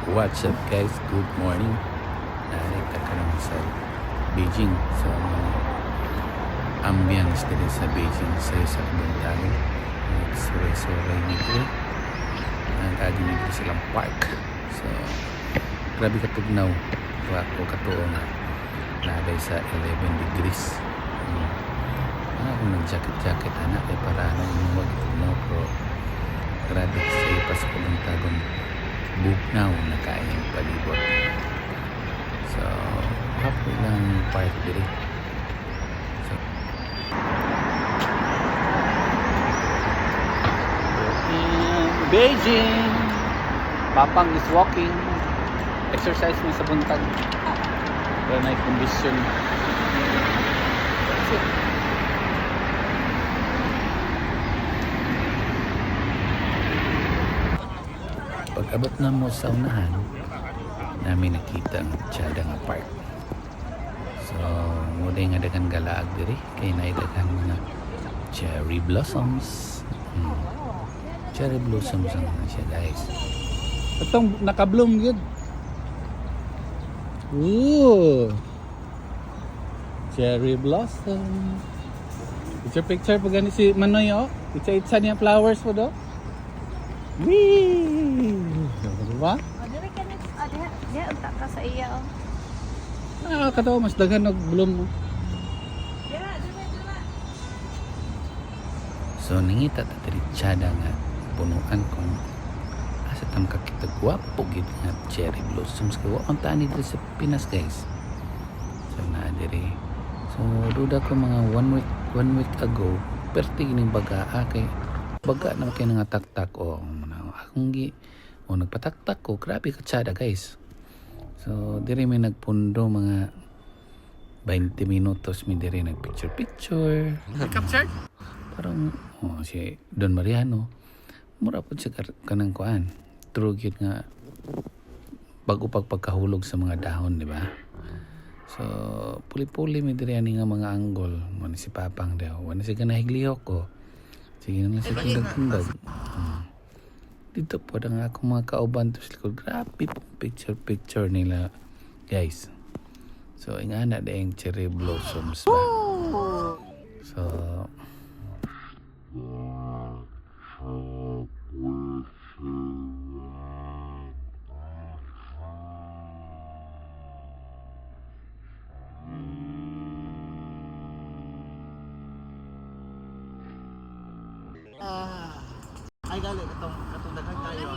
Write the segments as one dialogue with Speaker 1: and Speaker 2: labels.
Speaker 1: What's up guys? Good morning. Narita ka naman sa Beijing. So, ambience din sa Beijing sa kabuntahan. Suray-suray nito. Nagkagin nito silang park. So, grabe katugnaw. Ako katuo nga. Nagay sa 11 degrees. Kung nag-jacket-jacket anak ay para ano yung wag itugnaw. Pero grabe sa ipas ko ng tagon. Bugnaw na kain palibot. So, hapo lang park diri. So, Beijing. Papang is walking. Exercise mo sa buntag. Pero may condition. That's it. Pag-abot na mo sa unahan, namin nakita ang Chada nga park. So, muna nga dagang galaag diri. Kaya naidagang mga cherry blossoms. Cherry blossoms ang siya guys. Itong naka-bloom yun. Ooh! Cherry blossom. Picture pag gani si Manoy oh. Itsa niya flowers po do. Wee! Diba?
Speaker 2: Dire ka ni diha unta ka sa iya oh.
Speaker 1: Katawa mas daghan og bloom mo.
Speaker 2: Dira.
Speaker 1: So nangita ta diri Chada nga punuan kung asa tam kakita gwapo gid nga cherry blossoms ko ang tani diri sa Pinas guys. So na diri. So duda ko mga one week ago perti gining baga kay baga na kay nga taktak o akong nagpataktak ko grabe ka Chada guys. So diri may nagpundo mga 20 minutos mi diri nagpicture capture parang si Don Mariano mura po siya kanang kuan true gyud nga bago pagkahulog sa mga dahon di ba. So puli-puli mi diri ani nga mga angle mo ni si Papang daw wala siya ganahiglihok ko sige na siya tindag dito po ang akong mga kauban to sila grabe picture nila guys. So ingana na yung cherry blossoms ba. So
Speaker 3: ay gali katong daghang kayo.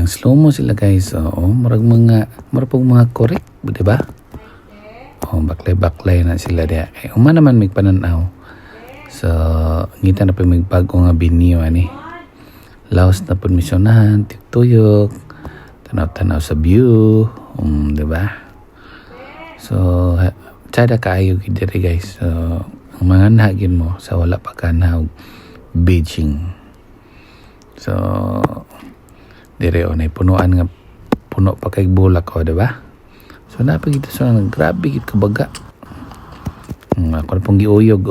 Speaker 1: nang slow mo sila guys. Marag mga correct, di ba? Baklay na sila dia. Uma naman may pananaw. So, ngita na pa may bago nga binyo ani. Laos na permisyonahan, tiktuyok, tanaw-tanaw sa view, di ba? So, Chada kaayo gid diri guys. So, ang mga nahagin mo sa wala pa kanaw Beijing. So, dire onay punuan nga puno pa kay bulak ko, di ba? So napagito sa grabe gid kabaga. Ako na pong giuyog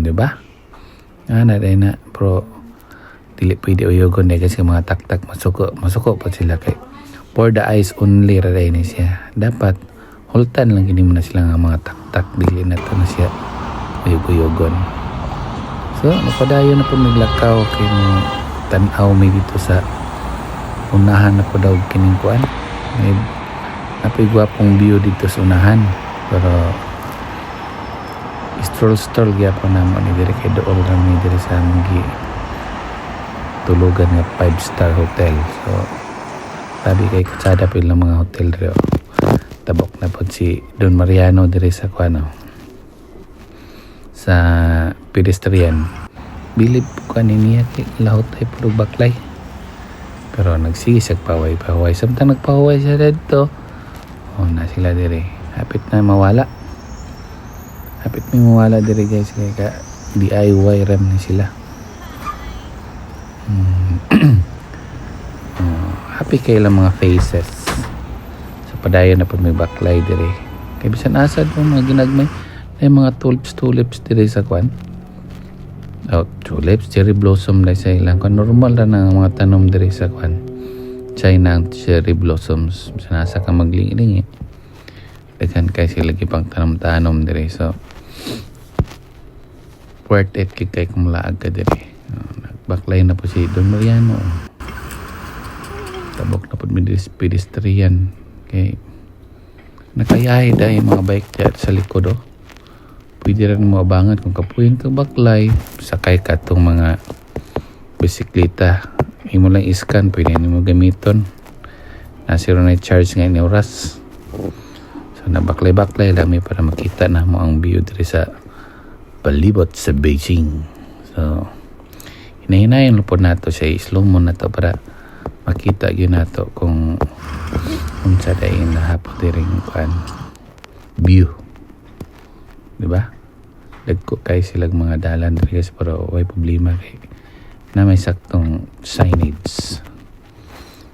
Speaker 1: di ba? Na pro dili pwede uyogon kasi mga taktak masuko pa sila kay for the eyes only ra ni siya. Dapat hultan lang gini mo na sila nga mga taktak dili na to na siya uyog-uyogon. So napadayon na po miglakaw kay tan-aw mi dito sa unahan na po daw kining kuan. May napigwapong view dito sa unahan. Pero stroll gyapon namo ni diri kay dool kami diri sa among tulugan nga 5-star hotel. So sabi kay Chada pa lang mga hotel diri. Tabok na po si Don Mariano diri sa kuano sa pedestrian. Bilib ko niya kay lahot ay puro baklay. Pero nagsigisag paway samtang nagpaway siya dito na sila diri hapit may mawala diri guys kaya ka DIY ram ni sila. Happy kay lang mga faces sa padayon na pag may baklay diri kay bisan asad mo mga ginagmay ay mga tulips diri sa kwan tulips, cherry blossom dahil sa ilang kwan. Normal na ng mga tanom diri sa kwan. China ang cherry blossoms. Nasa ka maglingi-lingi. Daghan kay sila gipang tanom-tanom diri. So, worth it kay kung laag ka diri. Nagbaklay na po si Don Mariano. Tabok na po pedestrian. Okay. Nakayahay dahil mga bike dyan sa likod oh. Pwede rin mo abangan kung kapuyin ka baklay. Sakay ka itong mga bisikleta. Imo lang iskan, pwede mo gamiton. Nasiro na charge nga ini oras. So nabaklay-baklay lami para makita na mo ang view diri sa palibot sa Beijing. So hinahinayin po nato siya, slow mo na to para makita yun nato kung sa dahin nahapot diring kan view, di ba? Dagko kay silang mga dalan diri guys, pero way problema kay na may saktong signage.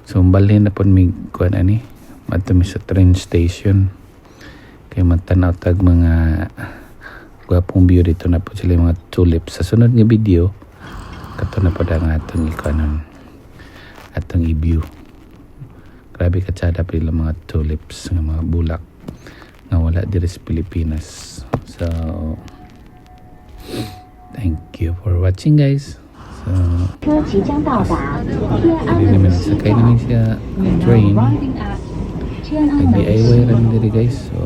Speaker 1: So balhin na po mig kuan ani madto mi sa train station kay matanaw tag mga gwapong view dito na po sila mga tulips. Sa sunod nga video kato na po ang atong ikanon atong i-view. Grabe katsada pa ilang mga tulips ng mga bulak na wala diri sa Pilipinas. So thank you for watching guys. So hindi naman sakay namin siya train. Nag-DIY rin diri guys. So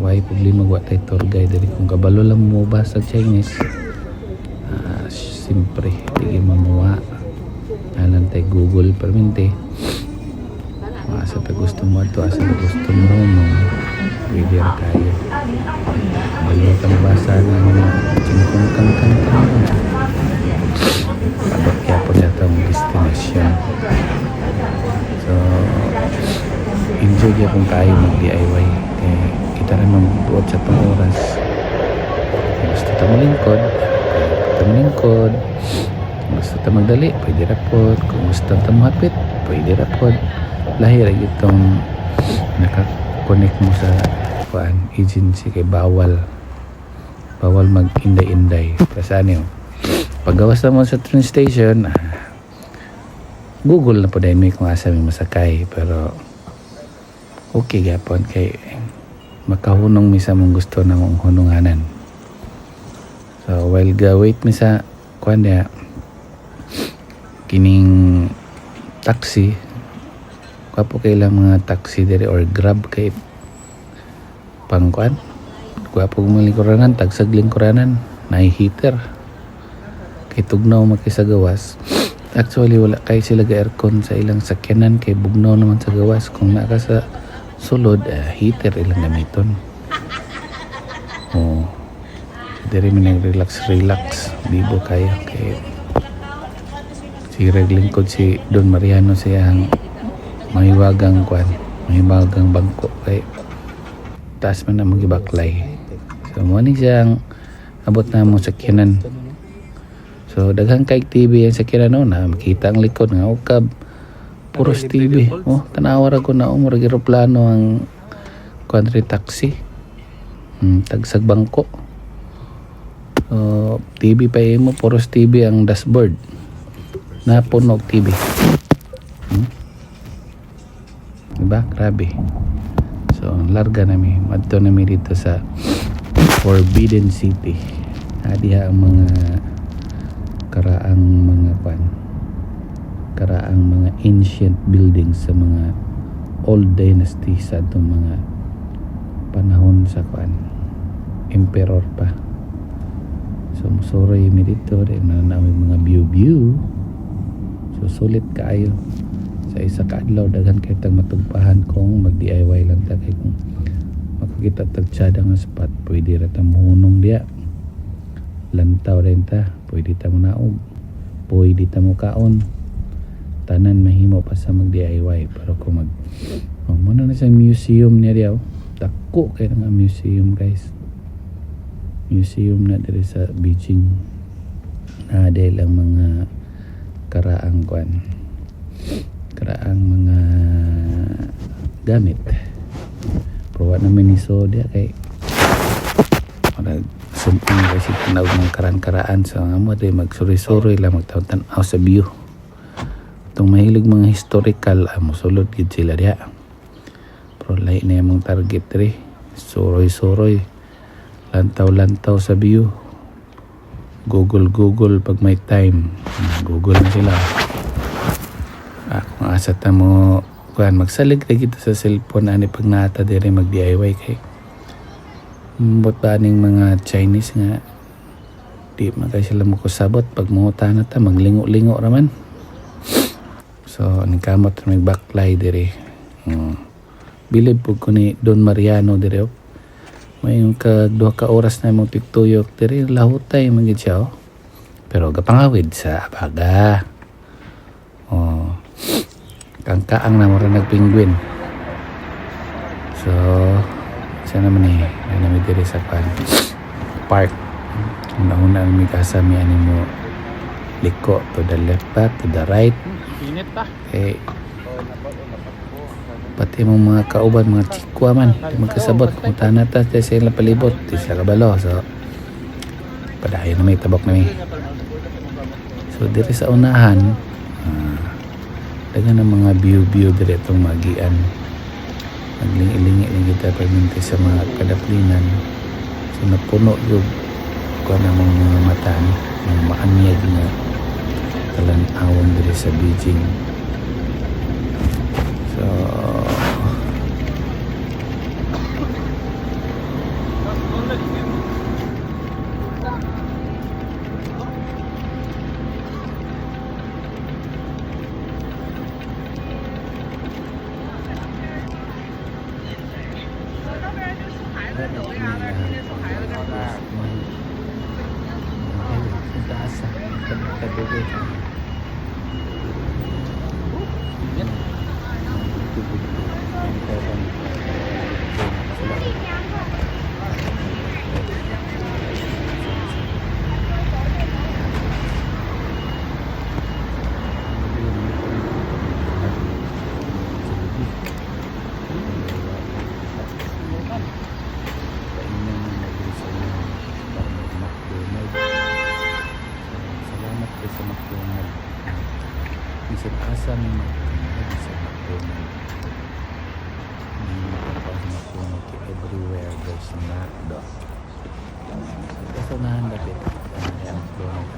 Speaker 1: why problema wa tay tour guide diri kung kabalo lang mo ba sa Chinese. Siyempre hindi mamuha alam tay Google permente. Asa ta gusto mo to, asa ta gusto mo no. Pwede ra kayo. Balo ka mabasa na mga kang abot kaya po na itong destination. So enjoy kaya kung kayo mag-DIY. Kita rin magbuot sa itong oras. Gusto ito malingkod, gusto ito magdali, pwede rapod. Kung gusto ito mahapit, pwede rapod. Lahir itong nakakonect mo sa agency kay bawal mag-inday-inday. Kasi ano paggawas na mo sa train station, Google na po dahil may kung asa may masakay, pero okay gapon kay makahunong misa mong gusto na mong hununganan. So while wait misa kuan dia kining taxi kapo kailang mga taxi diri or grab kay pangkuan guwapo malingkuranan tagsag lingkuranan na heater kay tugnaw makisagawas. Actually wala kay sila ga aircon sa ilang sakyanan kay bugnaw naman sa gawas. Kung naka sa sulod heater ilang gamiton. Diri man relax bibo kayo kay si reglingkod si Don Mariano siyang mahiwagang bangko kay taas man na magibaklay. So mo ni siyang abot na mo sakyanan. So daghang kay TV ang sakyanan no na makita ang likod nga ukab puros TV. Tanawa ra ko na murag eroplano ang country taxi. Tagsag bangko. TV pa mo puros TV ang dashboard. Napunog TV. Diba? Grabe. So, larga nami. Madto nami dito sa Forbidden City. Diha ang mga karaang mga ancient buildings sa mga old dynasty sa itong mga panahon sa emperor pa. So, musuroy mi dito. Na namin mga view. So, sulit kaayo. Sa isa ka adlaw daghan kay tag matugpahan kung mag-DIY lang ta kay kung makakita tag tsada nga spot pwede ra ta mohunong diya lantaw rin ta pwede ta mo naog pwede ta mo kaon tanan mahimo pa sa mag-DIY. Pero kung muna na sa museum niya diyaw dako kay nga museum guys, museum na diri sa Beijing na dahil ang mga karaang mga gamit pero wala naman iso diya kay sumpong kasi tinawag ng karan-karaan so nga mo di magsuroy-suroy lang magtanaw sa view. Itong mahilig mga historical mosulod gid sila diha. Pero lain na yung target diri. Suroy-suroy. Lantaw-lantaw sa view. Google pag may time. Google na sila. Kung asa ta mo magsalig na kita sa cellphone ani pag nata diri mag DIY kay bot ba ning mga Chinese nga di man kay sila mo kusabot pag muta na ta maglingo-lingo raman. So ning kamot may backfly diri. Bilib pug ko ni Don Mariano diri oh. May yung ka 2 ka oras na mong tiktuyok diri lahutay man gid siya oh. Pero gapangawid sa abaga. Kangkaang na mura nagpingguin. So sana naman namin diri sa park. Una-una may kasami mo liko to the left back, to the right.
Speaker 3: Init ta.
Speaker 1: Pati mong mga kauban, mga chikwa man, di magkasabot. Kung tanata sa sila palibot, di sila kabalo. So, padayon na may tabok na may. So, diri sa unahan, dagan ng mga view diri itong magian. Naglingi-lingi na kita pagminti sa mga kadaplinan. So, napuno yung kuha na mga mata ni. Mga maanyag na talan-awang diri sa Beijing. So, isip asa may magkakit sa McDonald. Everywhere there's a McDonald. Kasi nahandapit ang McDonald.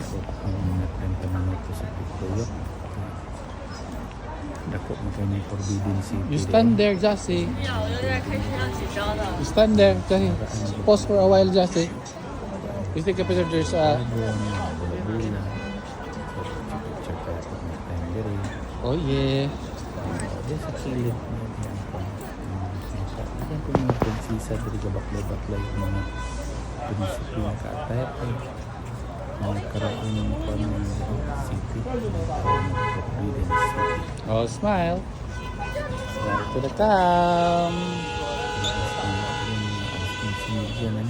Speaker 1: So kung natin naman ito sa Pictoyok, dako mo kayo may Forbidden City.
Speaker 4: You stand there, Jassy.
Speaker 2: 我
Speaker 4: You stand there, Jassy. Pause for a while, Jassy. You take a picture. There's oh yeah.
Speaker 1: Diyan sa kilid mo diyan pa. Diyan kung mga pagsisa diri ka baklay-baklay mga prinsipyo na kaatayap ay nagkaroon ng city. Forbidden City.
Speaker 4: Oh, smile. Smile to the cam.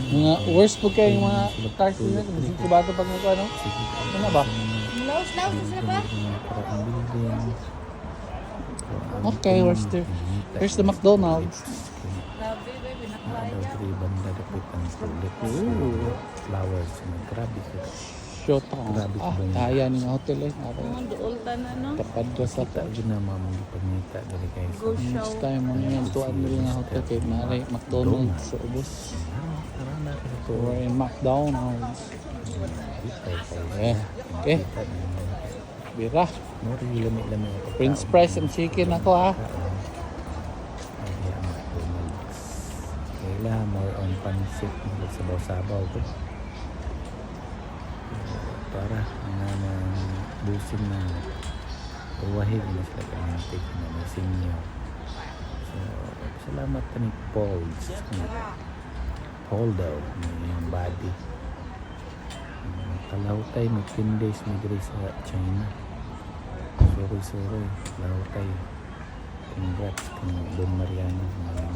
Speaker 4: Mga worst po kayo yung mga cars nila. Kasi bato pag nito ano? Ano ba? Okay, where's the McDonald's?
Speaker 1: Flowers. Grabe ko.
Speaker 4: Shotong. Kaya ni hotel eh. Tapad ko sa
Speaker 1: Kita yun na mga pagmita dari guys.
Speaker 4: next time mo yung tuwan nila nga hotel kay Mare McDonald's sa ubos. We're in McDonald's. Okay. Bira. French fries and chicken ako ha.
Speaker 1: Kailangan more on pansit sabaw-sabaw ko. Para nga busin na uwahig na sila kamantik na masinyo. So, salamat ka ni Paul daw yung body. Kalahutay may 10 days migray sa China. Sorry lahutay. Congrats kang Don Mariano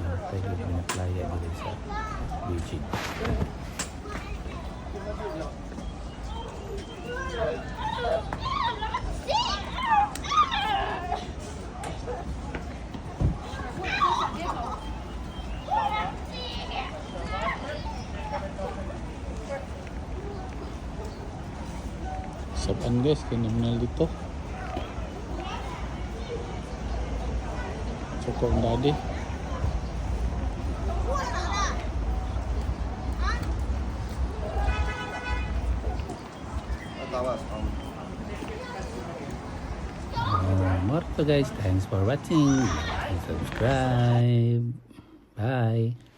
Speaker 1: lahutay yung binaplaya dito sa Beijing.
Speaker 4: Sapan guys, criminal dito. Cukup daddy.
Speaker 3: Tawas.
Speaker 1: More to guys. Thanks for watching. Like and subscribe. Bye.